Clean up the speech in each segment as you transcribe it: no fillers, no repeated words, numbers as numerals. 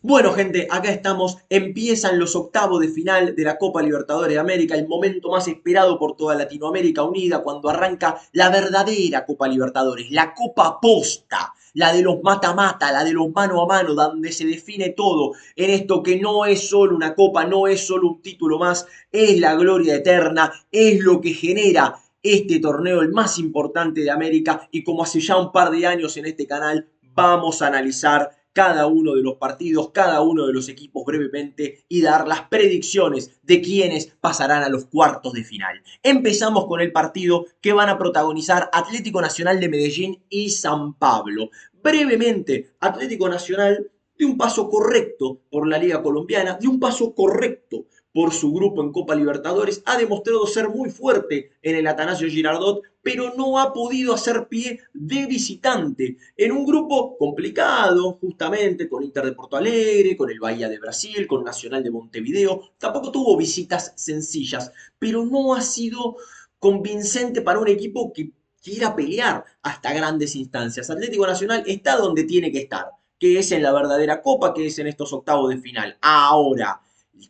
Bueno, gente, acá estamos. Empiezan los octavos de final de la Copa Libertadores de América, el momento más esperado por toda Latinoamérica Unida, cuando arranca la verdadera Copa Libertadores, la Copa Posta, la de los mata-mata, la de los mano a mano, donde se define todo en esto que no es solo una copa, no es solo un título más, es la gloria eterna, es lo que genera este torneo, el más importante de América, y como hace ya un par de años en este canal, vamos a analizar cada uno de los partidos, cada uno de los equipos brevemente y dar las predicciones de quiénes pasarán a los cuartos de final. Empezamos con el partido que van a protagonizar Atlético Nacional de Medellín y San Pablo. Brevemente, Atlético Nacional de un paso correcto por la Liga Colombiana, de un paso correcto por su grupo en Copa Libertadores, ha demostrado ser muy fuerte en el Atanasio Girardot, pero no ha podido hacer pie de visitante en un grupo complicado, justamente con Inter de Porto Alegre, con el Bahía de Brasil, con Nacional de Montevideo. Tampoco tuvo visitas sencillas, pero no ha sido convincente para un equipo que quiera pelear hasta grandes instancias. Atlético Nacional está donde tiene que estar, que es en la verdadera Copa, que es en estos octavos de final. Ahora,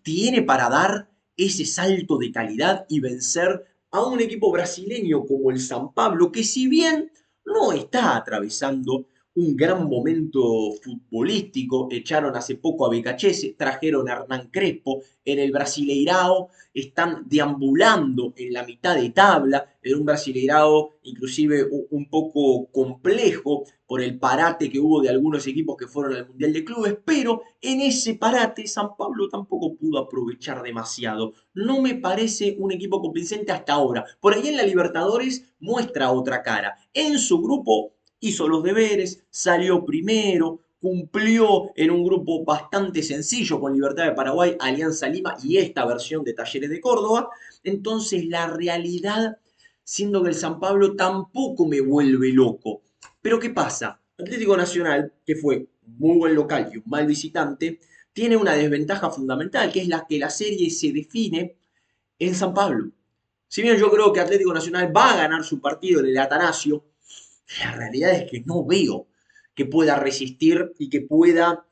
tiene para dar ese salto de calidad y vencer a un equipo brasileño como el San Pablo, que si bien no está atravesando un gran momento futbolístico, echaron hace poco a Becachese, trajeron a Hernán Crespo, en el Brasileirao están deambulando en la mitad de tabla, en un Brasileirao inclusive un poco complejo por el parate que hubo de algunos equipos que fueron al Mundial de Clubes, pero en ese parate San Pablo tampoco pudo aprovechar demasiado. No me parece un equipo convincente hasta ahora. Por ahí en la Libertadores muestra otra cara. En su grupo hizo los deberes, salió primero, cumplió en un grupo bastante sencillo con Libertad de Paraguay, Alianza Lima y esta versión de Talleres de Córdoba. Entonces la realidad, siendo que el San Pablo tampoco me vuelve loco. Pero ¿qué pasa? Atlético Nacional, que fue muy buen local y un mal visitante, tiene una desventaja fundamental, que es la que la serie se define en San Pablo. Si bien yo creo que Atlético Nacional va a ganar su partido en el Atanasio, la realidad es que no veo que pueda resistir y que pueda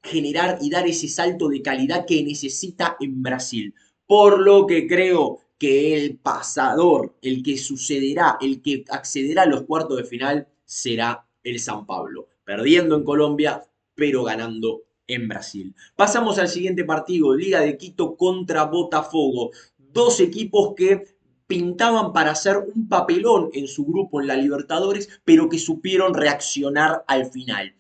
generar y dar ese salto de calidad que necesita en Brasil. Por lo que creo que el pasador, el que sucederá, el que accederá a los cuartos de final será el San Pablo, perdiendo en Colombia, pero ganando en Brasil. Pasamos al siguiente partido, Liga de Quito contra Botafogo. Dos equipos que pintaban para hacer un papelón en su grupo en la Libertadores, pero que supieron reaccionar al final.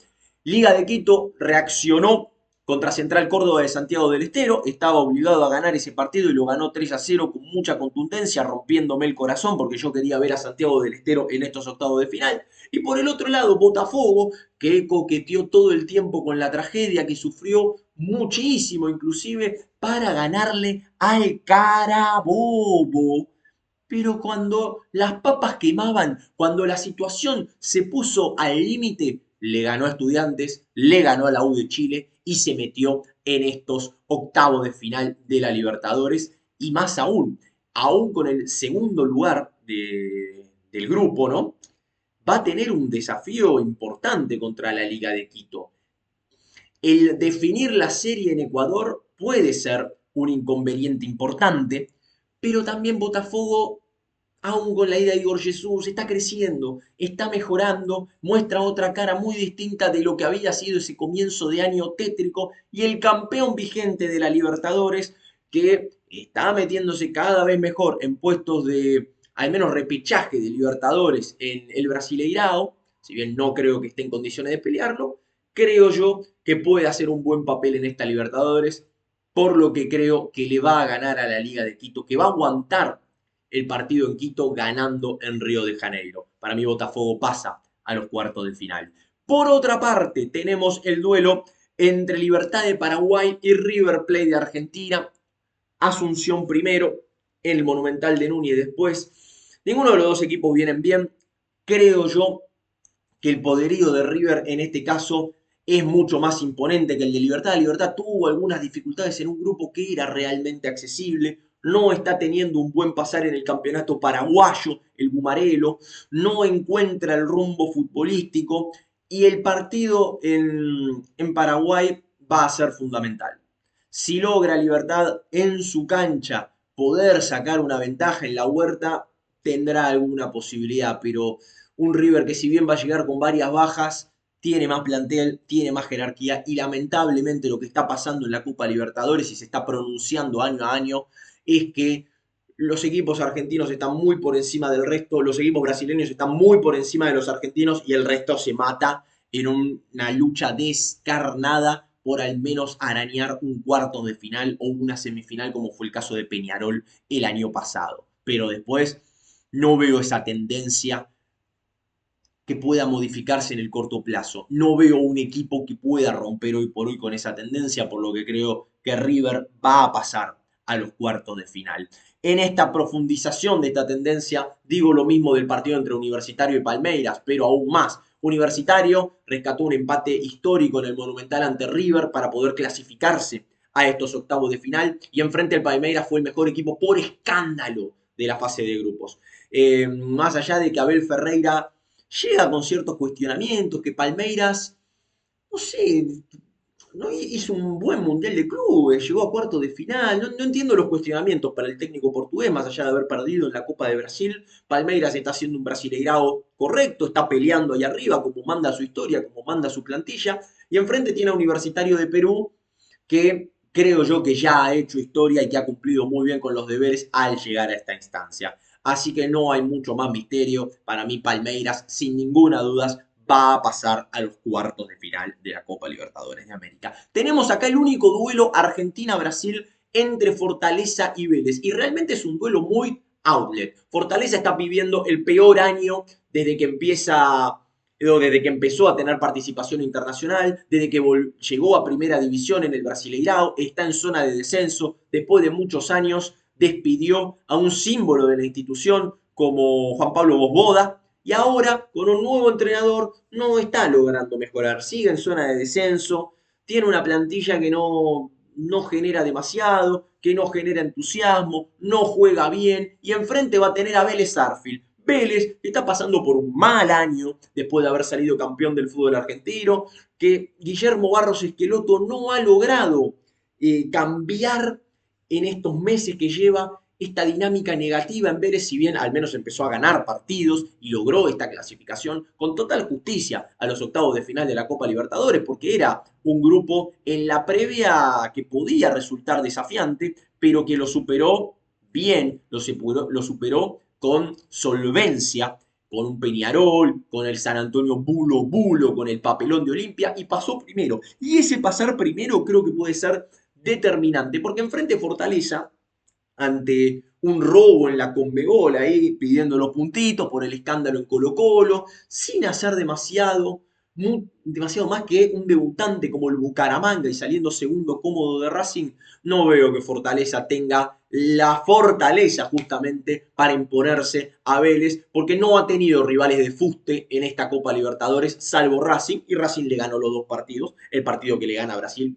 Liga de Quito reaccionó contra Central Córdoba de Santiago del Estero, estaba obligado a ganar ese partido y lo ganó 3-0 con mucha contundencia, rompiéndome el corazón porque yo quería ver a Santiago del Estero en estos octavos de final. Y por el otro lado, Botafogo, que coqueteó todo el tiempo con la tragedia, que sufrió muchísimo inclusive para ganarle al Carabobo. Pero cuando las papas quemaban, cuando la situación se puso al límite, le ganó a Estudiantes, le ganó a la U de Chile y se metió en estos octavos de final de la Libertadores. Y más aún con el segundo lugar del grupo, ¿no? Va a tener un desafío importante contra la Liga de Quito. El definir la serie en Ecuador puede ser un inconveniente importante, pero también Botafogo, aún con la ida de Igor Jesús, está creciendo, está mejorando, muestra otra cara muy distinta de lo que había sido ese comienzo de año tétrico, y el campeón vigente de la Libertadores, que está metiéndose cada vez mejor en puestos de, al menos repechaje de Libertadores en el Brasileirao, si bien no creo que esté en condiciones de pelearlo, creo yo que puede hacer un buen papel en esta Libertadores, por lo que creo que le va a ganar a la Liga de Quito, que va a aguantar el partido en Quito ganando en Río de Janeiro. Para mí Botafogo pasa a los cuartos de final. Por otra parte, tenemos el duelo entre Libertad de Paraguay y River Plate de Argentina. Asunción primero, el Monumental de Núñez después. Ninguno de los dos equipos vienen bien. Creo yo que el poderío de River en este caso es mucho más imponente que el de Libertad. Libertad tuvo algunas dificultades en un grupo que era realmente accesible, no está teniendo un buen pasar en el campeonato paraguayo, el Bumarelo, no encuentra el rumbo futbolístico y el partido en Paraguay va a ser fundamental. Si logra Libertad en su cancha poder sacar una ventaja en la Huerta, tendrá alguna posibilidad, pero un River que si bien va a llegar con varias bajas, tiene más plantel, tiene más jerarquía y lamentablemente lo que está pasando en la Copa Libertadores y se está pronunciando año a año es que los equipos argentinos están muy por encima del resto, los equipos brasileños están muy por encima de los argentinos y el resto se mata en una lucha descarnada por al menos arañar un cuarto de final o una semifinal como fue el caso de Peñarol el año pasado. Pero después no veo esa tendencia que pueda modificarse en el corto plazo. No veo un equipo que pueda romper hoy por hoy con esa tendencia, por lo que creo que River va a pasar a los cuartos de final. En esta profundización de esta tendencia, digo lo mismo del partido entre Universitario y Palmeiras, pero aún más. Universitario rescató un empate histórico en el Monumental ante River para poder clasificarse a estos octavos de final y enfrente el Palmeiras fue el mejor equipo por escándalo de la fase de grupos. Más allá de que Abel Ferreira llega con ciertos cuestionamientos, que Palmeiras, no sé, no hizo un buen mundial de clubes, llegó a cuartos de final, no entiendo los cuestionamientos para el técnico portugués, más allá de haber perdido en la Copa de Brasil, Palmeiras está haciendo un brasileirao correcto, está peleando ahí arriba, como manda su historia, como manda su plantilla, y enfrente tiene a Universitario de Perú, que creo yo que ya ha hecho historia y que ha cumplido muy bien con los deberes al llegar a esta instancia. Así que no hay mucho más misterio. Para mí Palmeiras, sin ninguna duda, va a pasar a los cuartos de final de la Copa Libertadores de América. Tenemos acá el único duelo Argentina-Brasil entre Fortaleza y Vélez. Y realmente es un duelo muy outlet. Fortaleza está viviendo el peor año desde que desde que empezó a tener participación internacional, desde que llegó a primera división en el Brasileirao, está en zona de descenso, después de muchos años despidió a un símbolo de la institución como Juan Pablo Bosboda, y ahora con un nuevo entrenador no está logrando mejorar, sigue en zona de descenso, tiene una plantilla que no genera demasiado, que no genera entusiasmo, no juega bien, y enfrente va a tener a Vélez Sarsfield. Vélez está pasando por un mal año después de haber salido campeón del fútbol argentino, que Guillermo Barros Esqueloto no ha logrado cambiar en estos meses que lleva esta dinámica negativa en Vélez, si bien al menos empezó a ganar partidos y logró esta clasificación con total justicia a los octavos de final de la Copa Libertadores, porque era un grupo en la previa que podía resultar desafiante, pero que lo superó bien, lo superó con solvencia, con un Peñarol, con el San Antonio Bulo Bulo, con el papelón de Olimpia y pasó primero. Y ese pasar primero creo que puede ser determinante, porque enfrente Fortaleza, ante un robo en la Conmebol, ahí pidiendo los puntitos por el escándalo en Colo Colo, sin hacer demasiado más que un debutante como el Bucaramanga y saliendo segundo cómodo de Racing, no veo que Fortaleza tenga la fortaleza justamente para imponerse a Vélez, porque no ha tenido rivales de fuste en esta Copa Libertadores, salvo Racing, y Racing le ganó los dos partidos, el partido que le gana a Brasil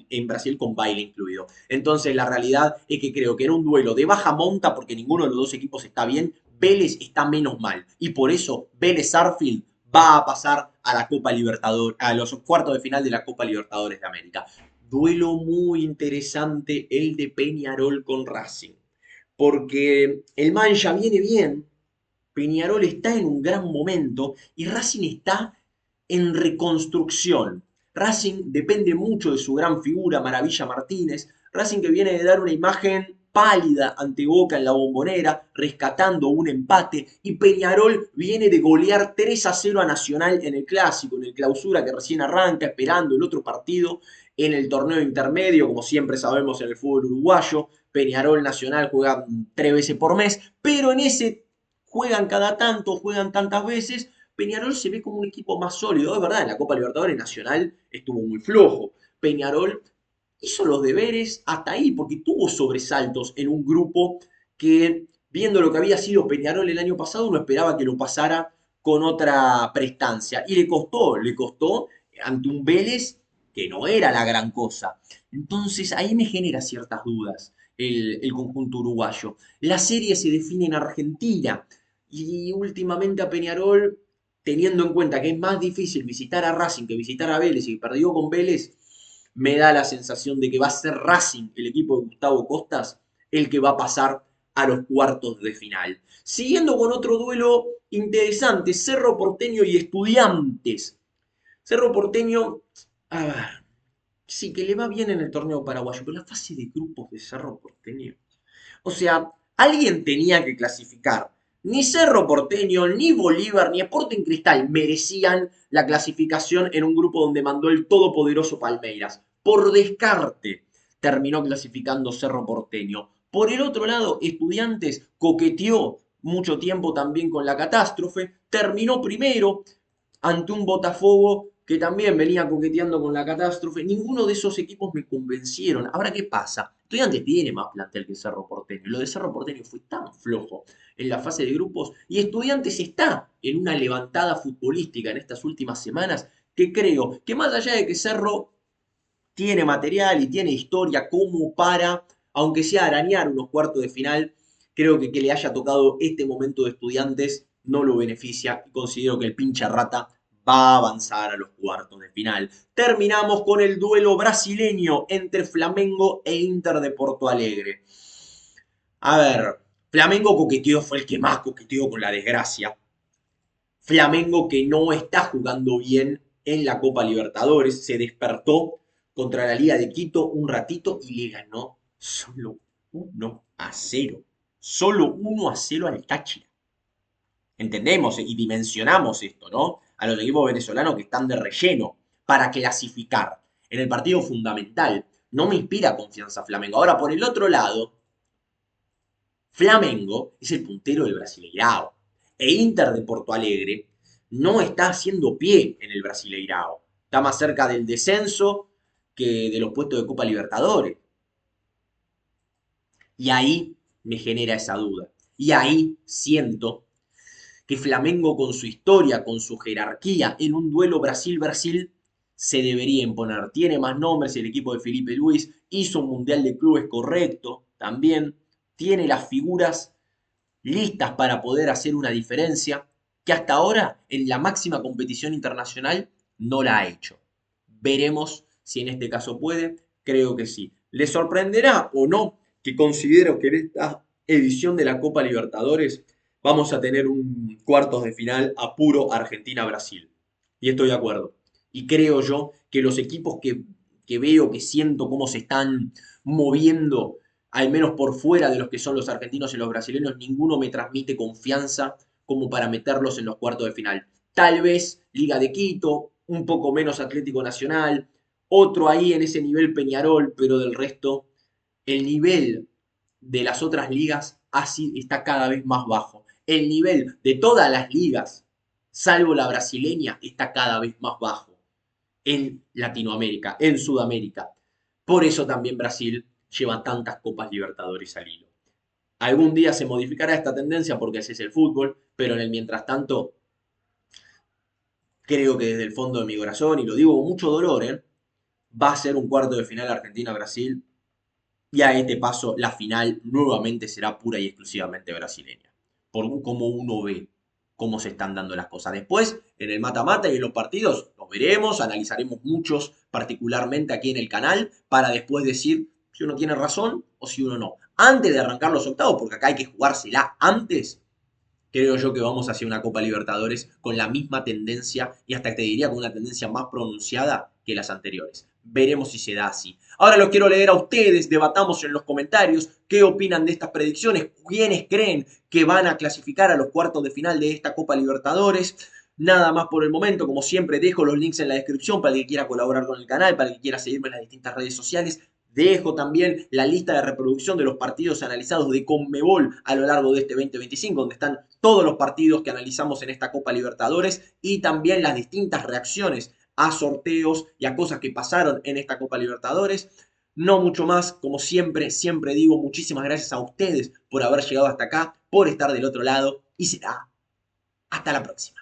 en Brasil con baile incluido. Entonces la realidad es que creo que era un duelo de baja monta, porque ninguno de los dos equipos está bien, Vélez está menos mal, y por eso Vélez Sarsfield va a pasar a la Copa Libertadores, a los cuartos de final de la Copa Libertadores de América. Duelo muy interesante el de Peñarol con Racing, porque el man ya viene bien, Peñarol está en un gran momento y Racing está en reconstrucción. Racing depende mucho de su gran figura, Maravilla Martínez. Racing que viene de dar una imagen pálida ante Boca en la Bombonera, rescatando un empate. Y Peñarol viene de golear 3-0 a Nacional en el Clásico, en el Clausura que recién arranca, esperando el otro partido en el torneo intermedio, como siempre sabemos en el fútbol uruguayo. Peñarol Nacional juega 3 veces por mes, pero en ese juegan cada tanto, juegan tantas veces, Peñarol se ve como un equipo más sólido. Es verdad, en la Copa Libertadores Nacional estuvo muy flojo. Peñarol hizo los deberes hasta ahí, porque tuvo sobresaltos en un grupo que, viendo lo que había sido Peñarol el año pasado, uno esperaba que lo pasara con otra prestancia. Y le costó ante un Vélez que no era la gran cosa. Entonces ahí me genera ciertas dudas el conjunto uruguayo. La serie se define en Argentina y últimamente a Peñarol, teniendo en cuenta que es más difícil visitar a Racing que visitar a Vélez y perdió con Vélez, me da la sensación de que va a ser Racing, el equipo de Gustavo Costas, el que va a pasar a los cuartos de final. Siguiendo con otro duelo interesante, Cerro Porteño y Estudiantes. Cerro Porteño, a ver, sí que le va bien en el torneo paraguayo, pero la fase de grupos de Cerro Porteño. O sea, alguien tenía que clasificar. Ni Cerro Porteño, ni Bolívar, ni Sporting Cristal merecían la clasificación en un grupo donde mandó el todopoderoso Palmeiras. Por descarte terminó clasificando Cerro Porteño. Por el otro lado, Estudiantes coqueteó mucho tiempo también con la catástrofe, terminó primero ante un Botafogo que también venía coqueteando con la catástrofe. Ninguno de esos equipos me convencieron. Ahora, ¿qué pasa? Estudiantes tiene más plantel que Cerro Porteño. Lo de Cerro Porteño fue tan flojo en la fase de grupos y Estudiantes está en una levantada futbolística en estas últimas semanas que creo que más allá de que Cerro tiene material y tiene historia como para, aunque sea arañar unos cuartos de final, creo que le haya tocado este momento de Estudiantes no lo beneficia y considero que el pincha rata va a avanzar a los cuartos de final. Terminamos con el duelo brasileño entre Flamengo e Inter de Porto Alegre. A ver, Flamengo coqueteó, fue el que más coqueteó con la desgracia. Flamengo que no está jugando bien en la Copa Libertadores, se despertó contra la Liga de Quito un ratito y le ganó solo 1-0. Solo 1-0 al Táchira. Entendemos y dimensionamos esto, ¿no? A los equipos venezolanos que están de relleno para clasificar en el partido fundamental. No me inspira confianza Flamengo. Ahora, por el otro lado, Flamengo es el puntero del Brasileirao. E Inter de Porto Alegre no está haciendo pie en el Brasileirao. Está más cerca del descenso que de los puestos de Copa Libertadores. Y ahí me genera esa duda. Y ahí siento que Flamengo con su historia, con su jerarquía, en un duelo Brasil-Brasil, se debería imponer. Tiene más nombres el equipo de Felipe Luis, hizo un Mundial de Clubes correcto también, tiene las figuras listas para poder hacer una diferencia que hasta ahora en la máxima competición internacional no la ha hecho. Veremos si en este caso puede, creo que sí. ¿Le sorprenderá o no que considero que en esta edición de la Copa Libertadores vamos a tener un cuartos de final a puro Argentina-Brasil? Y estoy de acuerdo. Y creo yo que los equipos que veo, que siento cómo se están moviendo al menos por fuera de los que son los argentinos y los brasileños, ninguno me transmite confianza como para meterlos en los cuartos de final. Tal vez Liga de Quito, un poco menos Atlético Nacional, otro ahí en ese nivel Peñarol, pero del resto, el nivel de las otras ligas así está cada vez más bajo. El nivel de todas las ligas, salvo la brasileña, está cada vez más bajo en Latinoamérica, en Sudamérica. Por eso también Brasil lleva tantas Copas Libertadores al hilo. Algún día se modificará esta tendencia porque ese es el fútbol, pero en el mientras tanto, creo que desde el fondo de mi corazón, y lo digo con mucho dolor, va a ser un cuarto de final Argentina-Brasil, y a este paso la final nuevamente será pura y exclusivamente brasileña. Por cómo uno ve cómo se están dando las cosas. Después, en el mata-mata y en los partidos, los veremos, analizaremos muchos particularmente aquí en el canal, para después decir si uno tiene razón o si uno no. Antes de arrancar los octavos, porque acá hay que jugársela antes, creo yo que vamos hacia una Copa Libertadores con la misma tendencia y hasta te diría con una tendencia más pronunciada que las anteriores. Veremos si se da así. Ahora los quiero leer a ustedes, debatamos en los comentarios qué opinan de estas predicciones, quiénes creen que van a clasificar a los cuartos de final de esta Copa Libertadores. Nada más por el momento, como siempre dejo los links en la descripción para el que quiera colaborar con el canal, para el que quiera seguirme en las distintas redes sociales. Dejo también la lista de reproducción de los partidos analizados de Conmebol a lo largo de este 2025, donde están todos los partidos que analizamos en esta Copa Libertadores y también las distintas reacciones a sorteos y a cosas que pasaron en esta Copa Libertadores. No mucho más, como siempre, siempre digo, muchísimas gracias a ustedes por haber llegado hasta acá, por estar del otro lado y será hasta la próxima.